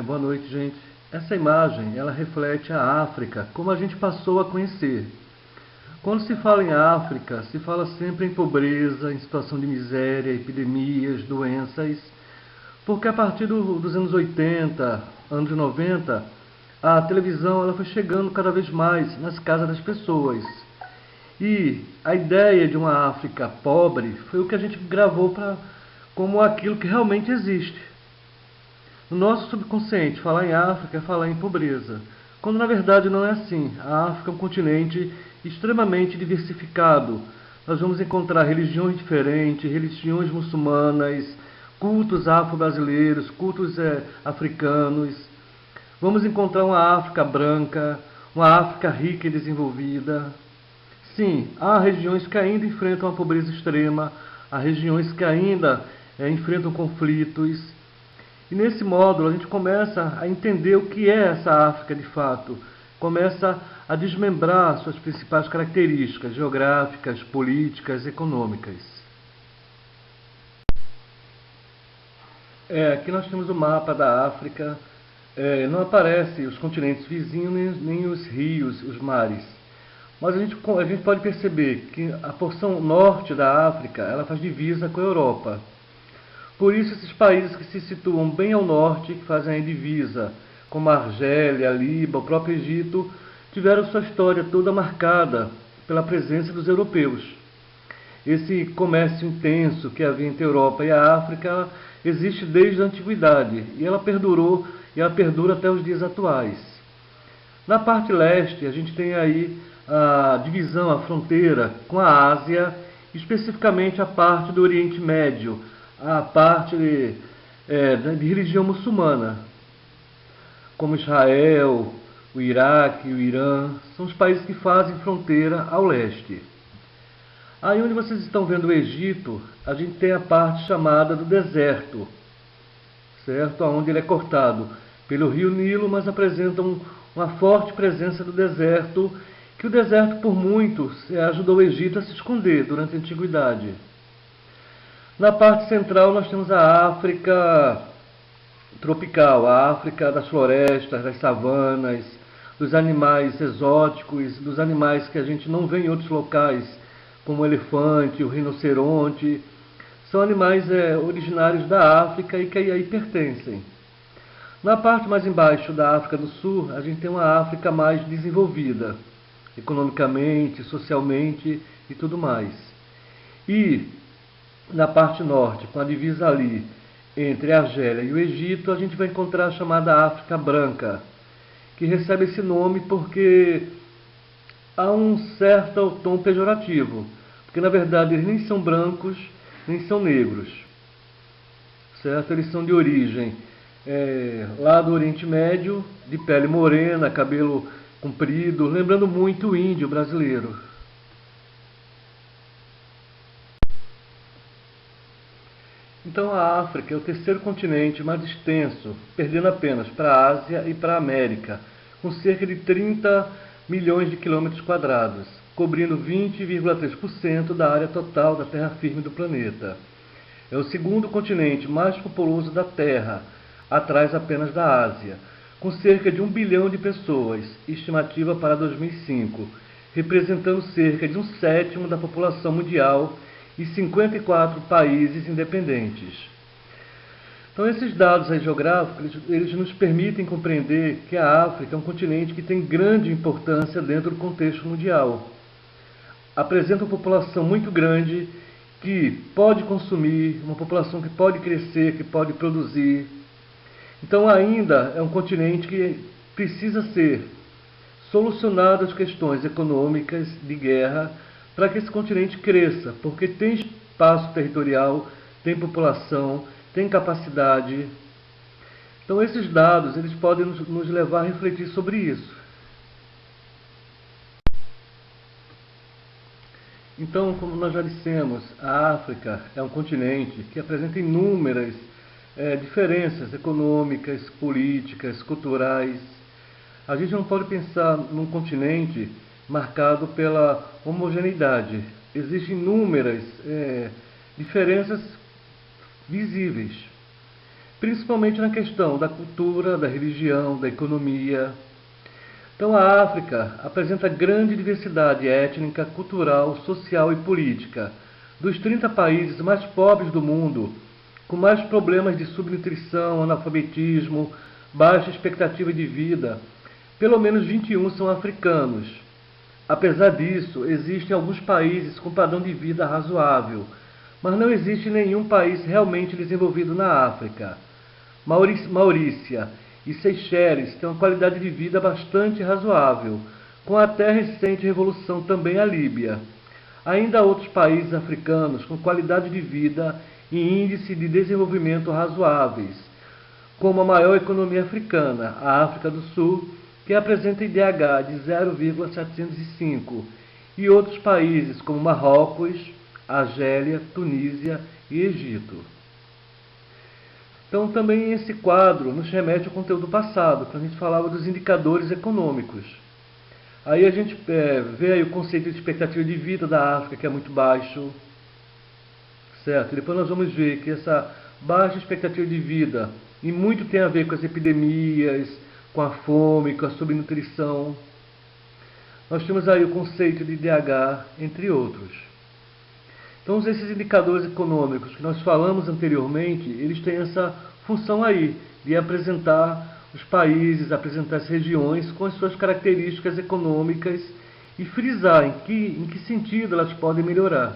Boa noite, gente. Essa imagem, ela reflete a África, como a gente passou a conhecer. Quando se fala em África, se fala sempre em pobreza, em situação de miséria, epidemias, doenças, porque a partir dos anos 80, anos 90, a televisão ela foi chegando cada vez mais nas casas das pessoas. E a ideia de uma África pobre foi o que a gente gravou como aquilo que realmente existe. No nosso subconsciente, falar em África é falar em pobreza, quando na verdade não é assim. A África é um continente extremamente diversificado. Nós vamos encontrar religiões diferentes, religiões muçulmanas, cultos afro-brasileiros, cultos africanos. Vamos encontrar uma África branca, uma África rica e desenvolvida. Sim, há regiões que ainda enfrentam a pobreza extrema, há regiões que ainda enfrentam conflitos. E nesse módulo a gente começa a entender o que é essa África de fato, começa a desmembrar suas principais características geográficas, políticas, econômicas. Aqui nós temos o mapa da África. Não aparece os continentes vizinhos nem os rios, os mares. Mas a gente pode perceber que a porção norte da África ela faz divisa com a Europa. Por isso, esses países que se situam bem ao norte, que fazem a divisa, como a Argélia, a Líbia, o próprio Egito, tiveram sua história toda marcada pela presença dos europeus. Esse comércio intenso que havia entre a Europa e a África existe desde a antiguidade e ela perdurou e ela perdura até os dias atuais. Na parte leste, a gente tem aí a divisão, a fronteira com a Ásia, especificamente a parte do Oriente Médio, a parte de religião muçulmana, como Israel, o Iraque, o Irã, são os países que fazem fronteira ao leste. Aí onde vocês estão vendo o Egito, a gente tem a parte chamada do deserto, certo? Onde ele é cortado pelo rio Nilo, mas apresenta uma forte presença do deserto, que o deserto por muitos ajudou o Egito a se esconder durante a antiguidade. Na parte central nós temos a África tropical, a África das florestas, das savanas, dos animais exóticos, dos animais que a gente não vê em outros locais, como o elefante, o rinoceronte. São animais originários da África e que aí pertencem. Na parte mais embaixo da África do Sul, a gente tem uma África mais desenvolvida, economicamente, socialmente e tudo mais. E na parte norte, com a divisa ali entre a Argélia e o Egito, a gente vai encontrar a chamada África Branca, que recebe esse nome porque há um certo tom pejorativo, porque na verdade eles nem são brancos, nem são negros, certo? Eles são de origem lá do Oriente Médio, de pele morena, cabelo comprido, lembrando muito o índio brasileiro. Então a África é o terceiro continente mais extenso, perdendo apenas para a Ásia e para a América, com cerca de 30 milhões de quilômetros quadrados, cobrindo 20,3% da área total da terra firme do planeta. É o segundo continente mais populoso da Terra, atrás apenas da Ásia, com cerca de 1 bilhão de pessoas, estimativa para 2005, representando cerca de 1/7 da população mundial e 54 países independentes. Então esses dados geográficos, eles nos permitem compreender que a África é um continente que tem grande importância dentro do contexto mundial. Apresenta uma população muito grande que pode consumir, uma população que pode crescer, que pode produzir. Então ainda é um continente que precisa ser solucionado as questões econômicas de guerra para que esse continente cresça, porque tem espaço territorial, tem população, tem capacidade. Então esses dados eles podem nos levar a refletir sobre isso. Então, como nós já dissemos, a África é um continente que apresenta inúmeras diferenças econômicas, políticas, culturais. A gente não pode pensar num continente marcado pela homogeneidade. Existem inúmeras diferenças visíveis. principalmente na questão da cultura, da religião, da economia. Então a África apresenta grande diversidade étnica, cultural, social e política. Dos 30 países mais pobres do mundo, com mais problemas de subnutrição, analfabetismo, baixa expectativa de vida, pelo menos 21 são africanos. Apesar disso, existem alguns países com padrão de vida razoável, mas não existe nenhum país realmente desenvolvido na África. Maurícia e Seychelles têm uma qualidade de vida bastante razoável, com a até recente revolução também a Líbia. Ainda há outros países africanos com qualidade de vida e índice de desenvolvimento razoáveis, como a maior economia africana, a África do Sul, que apresenta IDH de 0,705, e outros países como Marrocos, Argélia, Tunísia e Egito. Então, também esse quadro nos remete ao conteúdo passado, quando a gente falava dos indicadores econômicos. Aí a gente vê aí o conceito de expectativa de vida da África, que é muito baixo, certo? E depois nós vamos ver que essa baixa expectativa de vida, e muito tem a ver com as epidemias, com a fome, com a subnutrição. Nós temos aí o conceito de IDH, entre outros. Então, esses indicadores econômicos que nós falamos anteriormente, eles têm essa função aí, de apresentar os países, apresentar as regiões com as suas características econômicas e frisar em que sentido elas podem melhorar.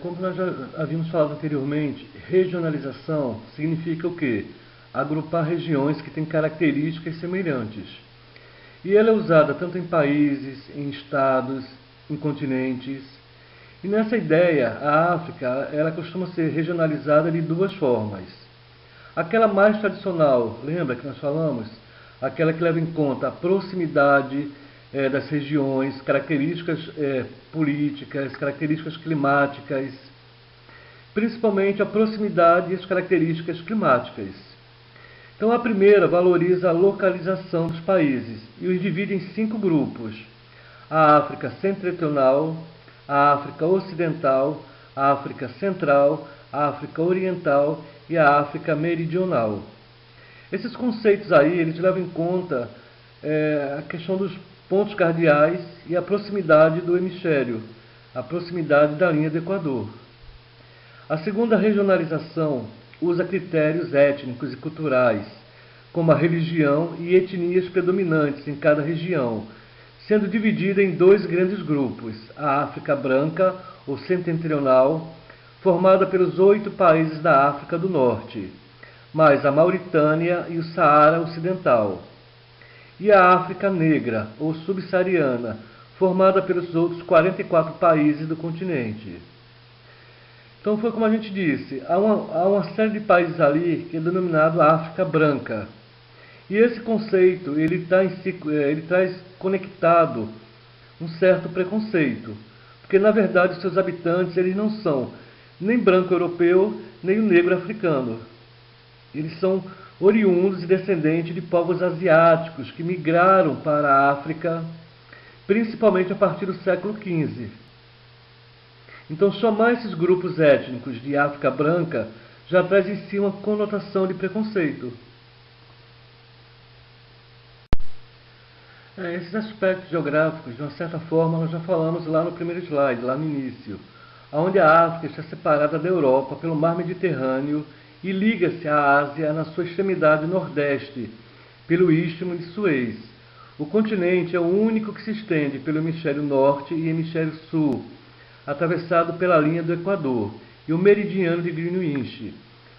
Como nós já havíamos falado anteriormente, regionalização significa o quê? Agrupar regiões que têm características semelhantes. E ela é usada tanto em países, em estados, em continentes. E nessa ideia, a África ela costuma ser regionalizada de duas formas. Aquela mais tradicional, lembra que nós falamos? Aquela que leva em conta a proximidade das regiões, características políticas, características climáticas, principalmente a proximidade e as características climáticas. Então a primeira valoriza a localização dos países e os divide em 5 grupos: a África Setentrional, a África Ocidental, a África Central, a África Oriental e a África Meridional. Esses conceitos aí, eles levam em conta a questão dos pontos cardeais e a proximidade do hemisfério, a proximidade da linha do Equador. A segunda regionalização usa critérios étnicos e culturais, como a religião e etnias predominantes em cada região, sendo dividida em 2 grandes grupos: a África Branca, ou Setentrional, formada pelos 8 países da África do Norte, mais a Mauritânia e o Saara Ocidental, e a África Negra, ou Subsaariana, formada pelos outros 44 países do continente. Então foi como a gente disse, há uma série de países ali que é denominado África Branca. E esse conceito, ele traz conectado um certo preconceito, porque na verdade os seus habitantes eles não são nem branco europeu, nem o negro africano. Eles são oriundos e descendentes de povos asiáticos que migraram para a África, principalmente a partir do século XV. Então, chamar esses grupos étnicos de África Branca já traz em si uma conotação de preconceito. Esses aspectos geográficos, de uma certa forma, nós já falamos lá no primeiro slide, lá no início, onde a África está separada da Europa pelo mar Mediterrâneo e liga-se à Ásia na sua extremidade nordeste, pelo Istmo de Suez. O continente é o único que se estende pelo hemisfério norte e hemisfério sul, atravessado pela linha do Equador e o meridiano de Greenwich.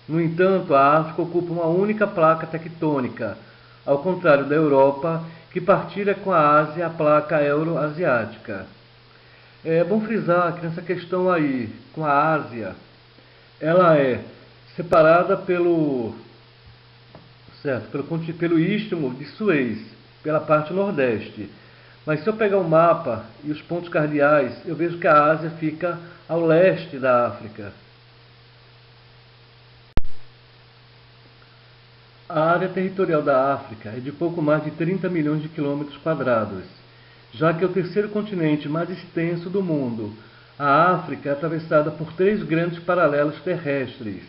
No entanto, a África ocupa uma única placa tectônica, ao contrário da Europa, que partilha com a Ásia a placa euroasiática. É bom frisar que nessa questão aí, com a Ásia, ela é separada pelo Istmo de Suez, pela parte nordeste. Mas se eu pegar o mapa e os pontos cardeais, eu vejo que a Ásia fica ao leste da África. A área territorial da África é de pouco mais de 30 milhões de quilômetros quadrados, já que é o terceiro continente mais extenso do mundo, A África é atravessada por três grandes paralelos terrestres,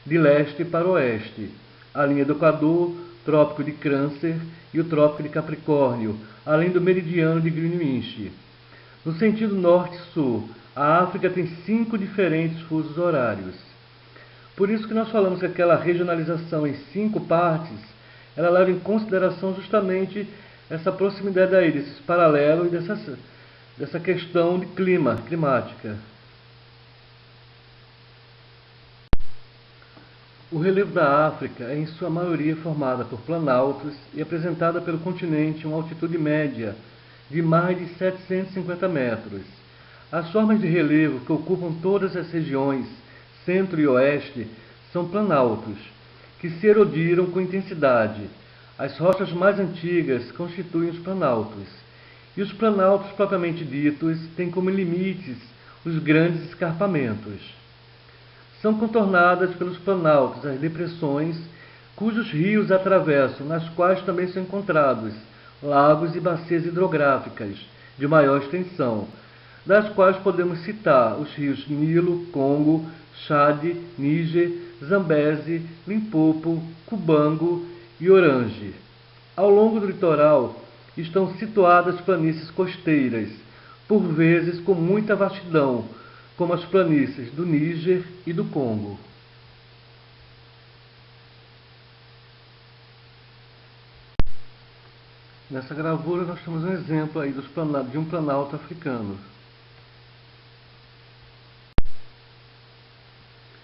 de leste para oeste: a linha do Equador, Trópico de Câncer e o Trópico de Capricórnio, além do meridiano de Greenwich. No sentido norte-sul, a África tem 5 diferentes fusos horários. Por isso que nós falamos que aquela regionalização em 5 partes, ela leva em consideração justamente essa proximidade aí, desses paralelos e dessa questão de climática. O relevo da África é, em sua maioria, formada por planaltos e apresentada pelo continente uma altitude média de mais de 750 metros. As formas de relevo que ocupam todas as regiões centro e oeste são planaltos, que se erodiram com intensidade. As rochas mais antigas constituem os planaltos, e os planaltos propriamente ditos têm como limites os grandes escarpamentos. São contornadas pelos planaltos as depressões, cujos rios atravessam, nas quais também são encontrados lagos e bacias hidrográficas de maior extensão, das quais podemos citar os rios Nilo, Congo, Chade, Níger, Zambeze, Limpopo, Cubango e Orange. Ao longo do litoral estão situadas planícies costeiras, por vezes com muita vastidão, como as planícies do Níger e do Congo. Nessa gravura nós temos um exemplo aí de um planalto africano.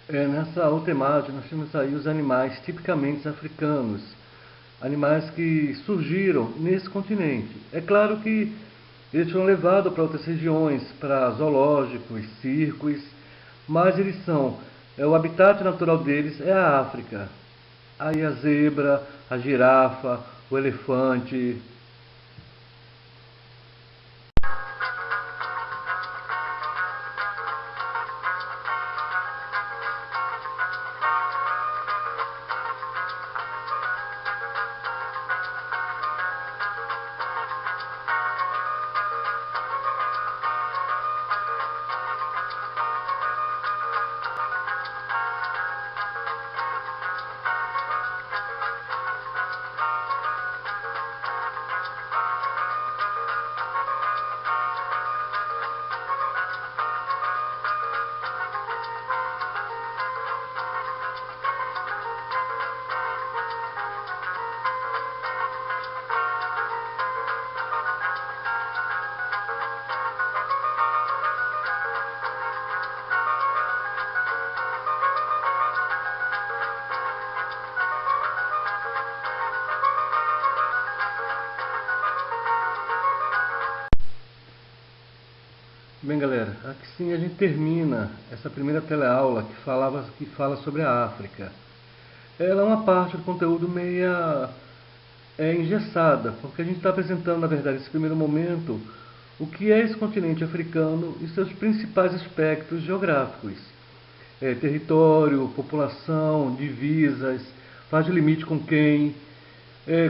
Nessa outra imagem nós temos aí os animais tipicamente africanos, animais que surgiram nesse continente. É claro que eles foram levados para outras regiões, para zoológicos, circos, mas eles são, o habitat natural deles é a África. Aí a zebra, a girafa, o elefante. Bem, galera, aqui sim a gente termina essa primeira teleaula que fala sobre a África. Ela é uma parte do conteúdo meia engessada, porque a gente está apresentando, na verdade, nesse primeiro momento, o que é esse continente africano e seus principais aspectos geográficos. Território, população, divisas, faz de limite com quem,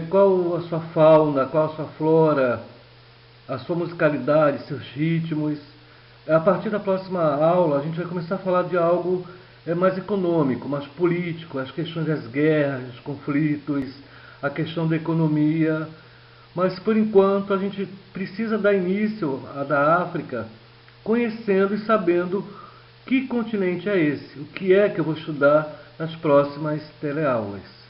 qual a sua fauna, qual a sua flora, a sua musicalidade, seus ritmos. A partir da próxima aula, a gente vai começar a falar de algo mais econômico, mais político, as questões das guerras, dos conflitos, a questão da economia. Mas, por enquanto, a gente precisa dar início à da África, conhecendo e sabendo que continente é esse, o que é que eu vou estudar nas próximas teleaulas.